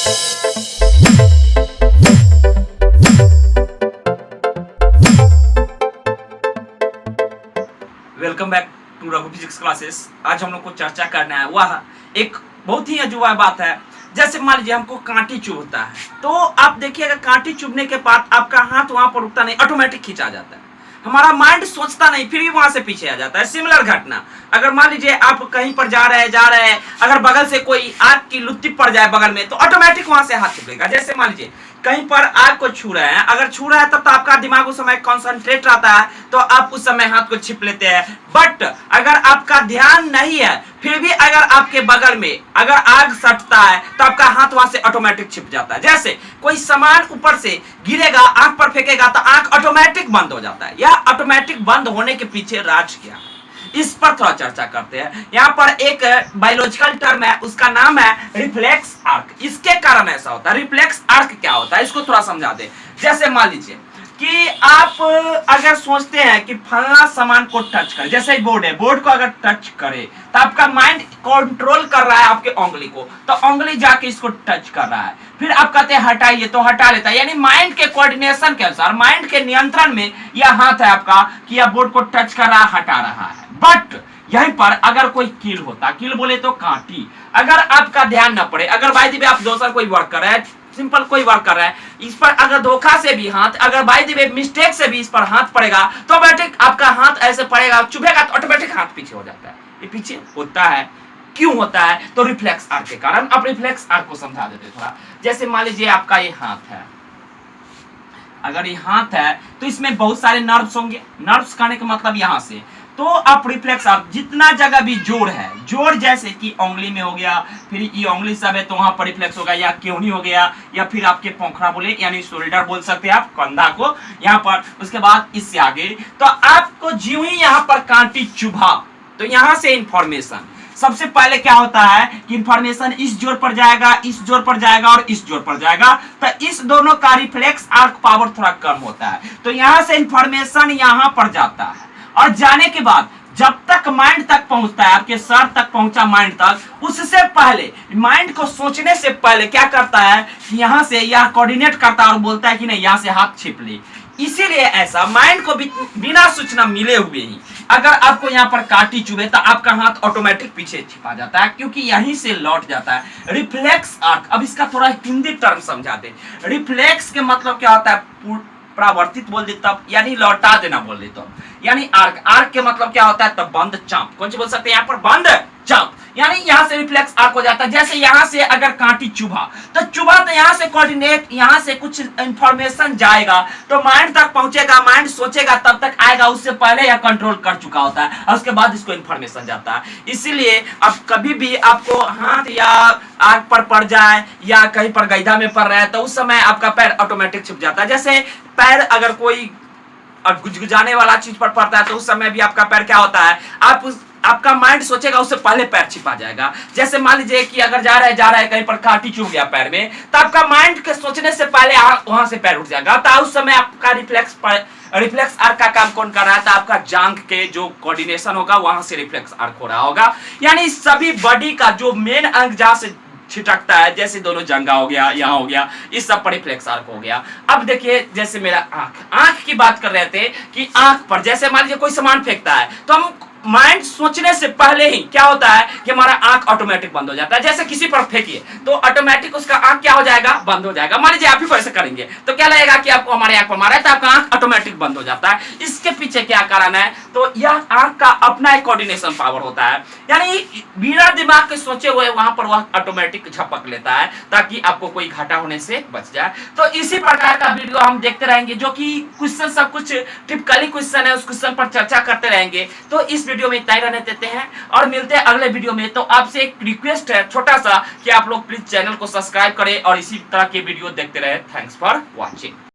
Welcome back to Raghu physics classes. आज हम लोग को चर्चा करना है वह एक बहुत ही अजूबा बात है। जैसे मान लीजिए हमको कांटी चुभता है, तो आप देखिएगा कांटी चुभने के बाद आपका हाथ वहां पर रुकता नहीं, ऑटोमेटिक खींचा जाता है। हमारा माइंड सोचता नहीं, फिर भी वहां से पीछे आ जाता है। सिमिलर घटना, अगर मान लीजिए आप कहीं पर जा रहे हैं, अगर बगल से कोई आग की लुत्ती पड़ जाए बगल में, तो ऑटोमेटिक वहां से हाथ चुभेगा। जैसे मान लीजिए कहीं पर आग को छू रहे हैं, अगर छू रहा है तब तो आपका दिमाग उस समय कॉन्सेंट्रेट रहता है, तो आप उस समय हाथ को छिप लेते हैं। बट अगर आपका ध्यान नहीं है, फिर भी अगर आपके बगल में अगर आग सटता है, तो आपका हाथ वहां से ऑटोमेटिक छिप जाता है। जैसे कोई सामान ऊपर से गिरेगा, आंख पर फेंकेगा, तो आंख ऑटोमेटिक बंद हो जाता है। यह ऑटोमेटिक बंद होने के पीछे राज क्या है, इस पर थोड़ा चर्चा करते हैं। यहाँ पर एक बायोलॉजिकल टर्म है, उसका नाम है रिफ्लेक्स आर्क। इसके कारण ऐसा होता है। रिफ्लेक्स आर्क क्या होता है, इसको थोड़ा समझा दे। जैसे मान लीजिए कि आप अगर सोचते हैं कि फलना सामान को टच करे, जैसे बोर्ड है, बोर्ड को अगर टच करे तो आपका माइंड कंट्रोल कर रहा है आपके उंगली को, तो उंगली जाके इसको टच कर रहा है। फिर आप कहते हैं हटाइए, तो हटा लेता है। यानी माइंड के कोऑर्डिनेशन के अनुसार, माइंड के नियंत्रण में यह हाथ है आपका कि यह बोर्ड को टच कर रहा है, हटा रहा है। बट यहीं पर अगर कोई कील होता, कील बोले तो कांटी, अगर आपका ध्यान न पड़े, अगर बाय द वे आप दूसरा कोई वर्क कर रहे हैं, सिंपल कोई वर्क कर रहा है, इस पर अगर धोखा से भी हाथ, अगर बाय द वे मिस्टेक से भी इस पर हाथ पड़ेगा, तो ऑटोमेटिक आपका हाथ ऐसे पड़ेगा, चुभेगा, तो ऑटोमेटिक हाथ पीछे हो जाता है। ये पीछे होता है, क्यों होता है? तो रिफ्लेक्स आर्क के कारण। अब रिफ्लेक्स आर्क को समझा देते थोड़ा। जैसे मान लीजिए आपका ये हाथ है, अगर ये हाथ है तो इसमें बहुत सारे नर्व्स होंगे। नर्व्स कहने का मतलब यहां से, तो आप रिफ्लेक्स आर्क जितना जगह भी जोड़ है, जोड़ जैसे कि उंगली में हो गया, फिर ये उंगली सब है तो वहां पर रिफ्लेक्स होगा, या क्योनी हो गया, या फिर आपके पोखरा बोले यानी शोल्डर बोल सकते हैं आप, कंधा को यहाँ पर, उसके बाद इससे आगे, तो आपको ज्यों ही यहाँ पर कांटी चुभा, तो यहाँ से इंफॉर्मेशन सबसे पहले क्या होता है कि इंफॉर्मेशन इस जोड़ पर जाएगा, इस जोड़ पर जाएगा और इस जोड़ पर जाएगा, तो इस दोनों का रिफ्लेक्स आर्क पावर थोड़ा कम होता है, तो यहां से इंफॉर्मेशन यहां पर जाता है, और जाने के बाद जब तक माइंड तक पहुंचता है, आपके सर तक पहुंचा माइंड तक, उससे पहले माइंड को सोचने से पहले क्या करता है कि यहां से यह कोऑर्डिनेट करता है और बोलता है कि नहीं यहां से हाथ छिप ले। इसीलिए ऐसा माइंड को बिना सूचना मिले हुए ही अगर आपको यहाँ पर कांटी चुभे तो आपका हाथ ऑटोमेटिक पीछे छिपा जाता है, क्योंकि यहीं से लौट जाता है रिफ्लेक्स आर्क। अब इसका थोड़ा हिंदी टर्म समझा दे। रिफ्लेक्स के मतलब क्या होता है? परावर्तित बोल दे तब, यानी लौटा देना बोल दे तो, यानी आर्क। आर्क के मतलब क्या होता है? तब बंद चाप। कौन सी बोल सकते हैं यहाँ पर? बंद चाप, यानी यहां से रिफ्लेक्स आर्क हो जाता है। जैसे यहां से अगर कांटी चुभा तो यहां से कोऑर्डिनेट, यहां से कुछ इंफॉर्मेशन जाएगा तो माइंड तक पहुंचेगा, माइंड सोचेगा तब तक आएगा, उससे पहले यह कंट्रोल कर चुका होता है और उसके बाद इसको इंफॉर्मेशन जाता है। इसीलिए अब कभी भी आपको हाथ या आग पर पड़ जाए या कहीं पर गैदा में पड़ रहा है, तो उस समय आपका पैर ऑटोमेटिक छिप जाता है। जैसे पैर अगर कोई गुजगुजाने वाला चीज पर पड़ता है, तो उस समय भी आपका पैर क्या होता है, आपका माइंड सोचेगा, उससे पहले पैर छिपा जाएगा। जैसे मान लीजिए कि अगर जा रहे कहीं पर कांटी चुभ गया पैर में, तो आपका माइंड के सोचने से पहले वहां से पैर उठ जाएगा, तो उस समय आपका रिफ्लेक्स आर्क का काम कौन कर रहा था? आपका जांघ के जो कोऑर्डिनेशन होगा वहां से रिफ्लेक्स आर्क हो रहा होगा। यानी सभी बॉडी का जो मेन अंग जहां से छिटकता है, जैसे दोनों जंगा हो गया, यहाँ हो गया, इस सब पर रिफ्लेक्स आर्क हो गया। अब देखिए जैसे मेरा आंख की बात कर रहे थे कि आंख पर जैसे मान लीजिए कोई सामान फेंकता है, तो हम माइंड सोचने से पहले ही क्या होता है कि हमारा आंख ऑटोमेटिक बंद हो जाता है। जैसे किसी पर फेंकिए तो ऑटोमेटिक उसका आंख क्या हो जाएगा? बंद हो जाएगा। मान लीजिए आप ही ऐसे करेंगे तो क्या लगेगा कि आपको हमारे आंख पर मारा है, तो आपका आंख ऑटोमेटिक बंद हो जाता है। इसके पीछे क्या कारण है? तो यह आंख का अपना एक कोऑर्डिनेशन पावर होता है, यानी बिना दिमाग के सोचे हुए वहां पर वह ऑटोमेटिक झपक लेता है ताकि आपको कोई घाटा होने से बच जाए। तो इसी प्रकार का वीडियो हम देखते रहेंगे, जो कि क्वेश्चन सब कुछ टिपिकली क्वेश्चन है, उस क्वेश्चन पर चर्चा करते रहेंगे। तो इस वीडियो में इतना ही रहने देते हैं और मिलते हैं अगले वीडियो में। तो आपसे एक रिक्वेस्ट है छोटा सा कि आप लोग प्लीज चैनल को सब्सक्राइब करें और इसी तरह के वीडियो देखते रहे। Thanks for watching.